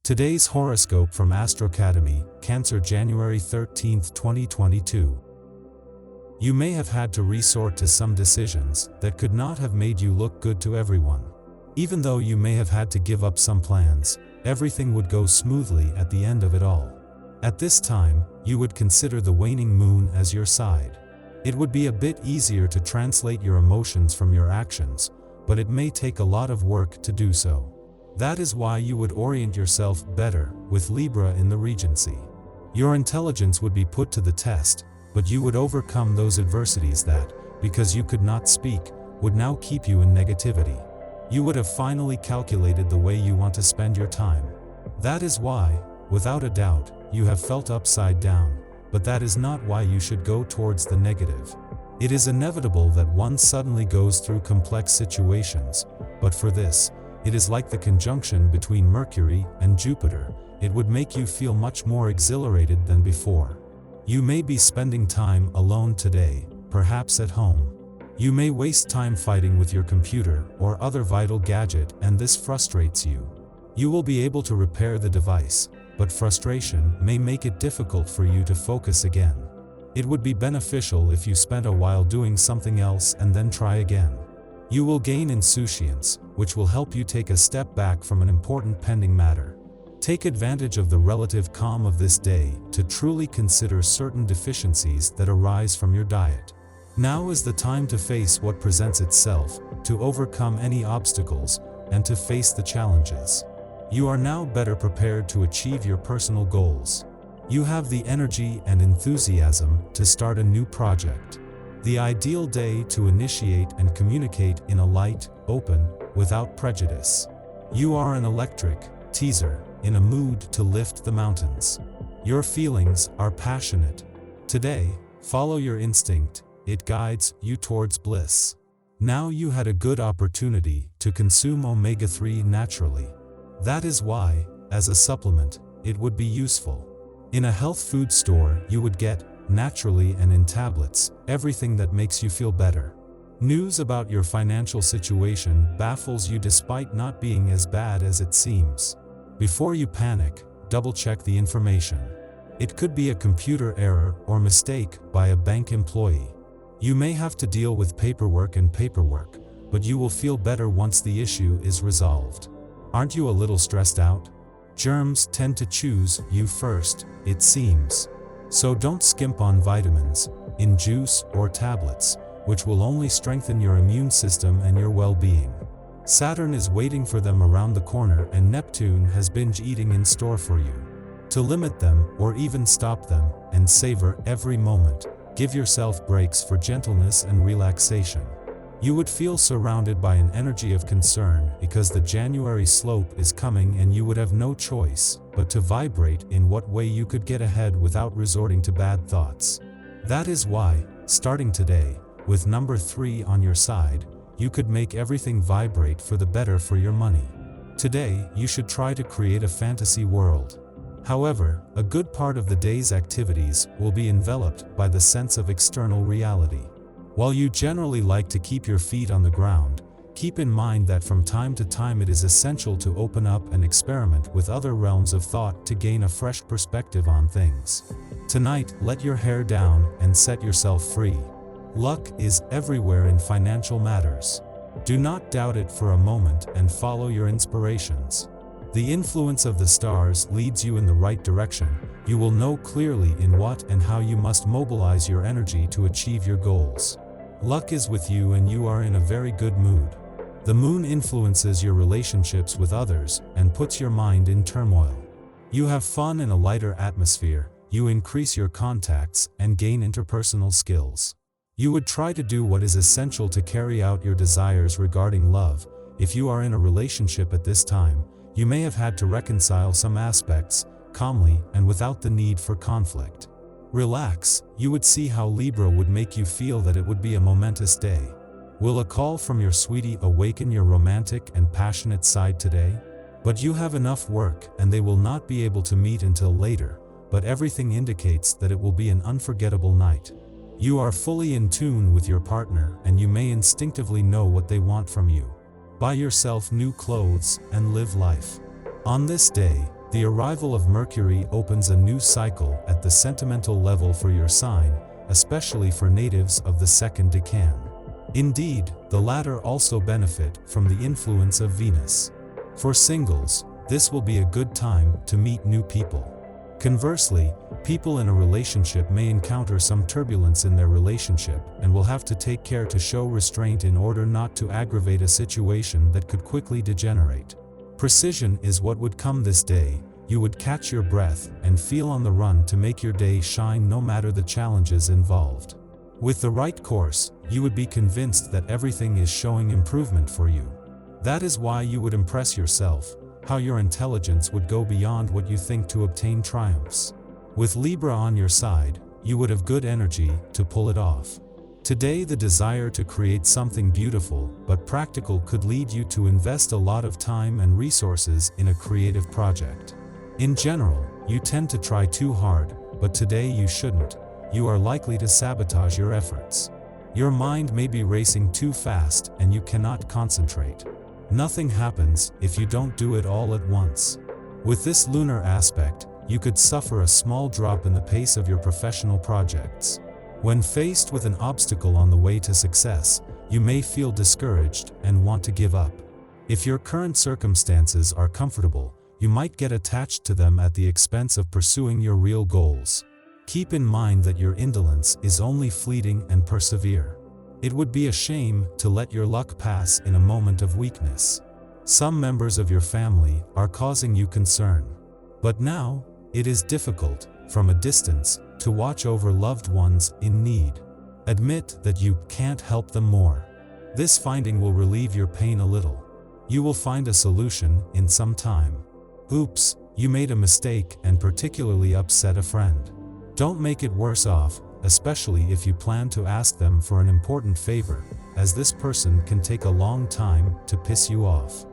Today's horoscope from Astrocademy, Cancer, January 13, 2022. You may have had to resort to some decisions that could not have made you look good to everyone. Even though you may have had to give up some plans, everything would go smoothly at the end of it all. At this time, you would consider the waning moon as your side. It would be a bit easier to translate your emotions from your actions, but it may take a lot of work to do so. That is why you would orient yourself better with Libra in the Regency. Your intelligence would be put to the test, but you would overcome those adversities that, because you could not speak, would now keep you in negativity. You would have finally calculated the way you want to spend your time. That is why, without a doubt, you have felt upside down, but that is not why you should go towards the negative. It is inevitable that one suddenly goes through complex situations, but for this, it is like the conjunction between Mercury and Jupiter. It would make you feel much more exhilarated than before. You may be spending time alone today, perhaps at home. You may waste time fighting with your computer or other vital gadget, and this frustrates you. You will be able to repair the device, but frustration may make it difficult for you to focus again. It would be beneficial if you spent a while doing something else and then try again. You will gain insouciance, which will help you take a step back from an important pending matter. Take advantage of the relative calm of this day to truly consider certain deficiencies that arise from your diet. Now is the time to face what presents itself, to overcome any obstacles, and to face the challenges. You are now better prepared to achieve your personal goals. You have the energy and enthusiasm to start a new project. The ideal day to initiate and communicate in a light, open, without prejudice. You are an electric teaser, in a mood to lift the mountains. Your feelings are passionate. Today, follow your instinct, it guides you towards bliss. Now you had a good opportunity to consume omega-3 naturally. That is why, as a supplement, it would be useful. In a health food store, you would get, naturally and in tablets, everything that makes you feel better. News about your financial situation baffles you despite not being as bad as it seems. Before you panic, double-check the information. It could be a computer error or mistake by a bank employee. You may have to deal with paperwork, but you will feel better once the issue is resolved. Aren't you a little stressed out? Germs tend to choose you first, it seems. So don't skimp on vitamins, in juice or tablets, which will only strengthen your immune system and your well-being. Saturn is waiting for them around the corner, and Neptune has binge eating in store for you. To limit them, or even stop them, and savor every moment, give yourself breaks for gentleness and relaxation. You would feel surrounded by an energy of concern because the January slope is coming, and you would have no choice but to vibrate in what way you could get ahead without resorting to bad thoughts. That is why, starting today, with number 3 on your side, you could make everything vibrate for the better for your money. Today, you should try to create a fantasy world. However, a good part of the day's activities will be enveloped by the sense of external reality. While you generally like to keep your feet on the ground, keep in mind that from time to time it is essential to open up and experiment with other realms of thought to gain a fresh perspective on things. Tonight, let your hair down and set yourself free. Luck is everywhere in financial matters. Do not doubt it for a moment and follow your inspirations. The influence of the stars leads you in the right direction. You will know clearly in what and how you must mobilize your energy to achieve your goals. Luck is with you, and you are in a very good mood. The moon influences your relationships with others and puts your mind in turmoil. You have fun in a lighter atmosphere, you increase your contacts and gain interpersonal skills. You would try to do what is essential to carry out your desires regarding love. If you are in a relationship at this time, you may have had to reconcile some aspects, calmly and without the need for conflict. Relax, you would see how Libra would make you feel that it would be a momentous day. Will a call from your sweetie awaken your romantic and passionate side today? But you have enough work, and they will not be able to meet until later, but everything indicates that it will be an unforgettable night. You are fully in tune with your partner, and you may instinctively know what they want from you. Buy yourself new clothes and live life. On this day, The arrival of Mercury opens a new cycle at the sentimental level for your sign, especially for natives of the second decan. Indeed, the latter also benefit from the influence of Venus. For singles, this will be a good time to meet new people. Conversely, people in a relationship may encounter some turbulence in their relationship and will have to take care to show restraint in order not to aggravate a situation that could quickly degenerate. Precision is what would come this day. You would catch your breath and feel on the run to make your day shine no matter the challenges involved. With the right course, you would be convinced that everything is showing improvement for you. That is why you would impress yourself, how your intelligence would go beyond what you think to obtain triumphs. With Libra on your side, you would have good energy to pull it off. Today, the desire to create something beautiful but practical could lead you to invest a lot of time and resources in a creative project. In general, you tend to try too hard, but today you shouldn't. You are likely to sabotage your efforts. Your mind may be racing too fast and you cannot concentrate. Nothing happens if you don't do it all at once. With this lunar aspect, you could suffer a small drop in the pace of your professional projects. When faced with an obstacle on the way to success, you may feel discouraged and want to give up. If your current circumstances are comfortable, you might get attached to them at the expense of pursuing your real goals. Keep in mind that your indolence is only fleeting, and persevere. It would be a shame to let your luck pass in a moment of weakness. Some members of your family are causing you concern. But now, it is difficult, from a distance, to watch over loved ones in need. Admit that you can't help them more. This finding will relieve your pain a little. You will find a solution in some time. Oops, you made a mistake and particularly upset a friend. Don't make it worse off, especially if you plan to ask them for an important favor, as this person can take a long time to piss you off.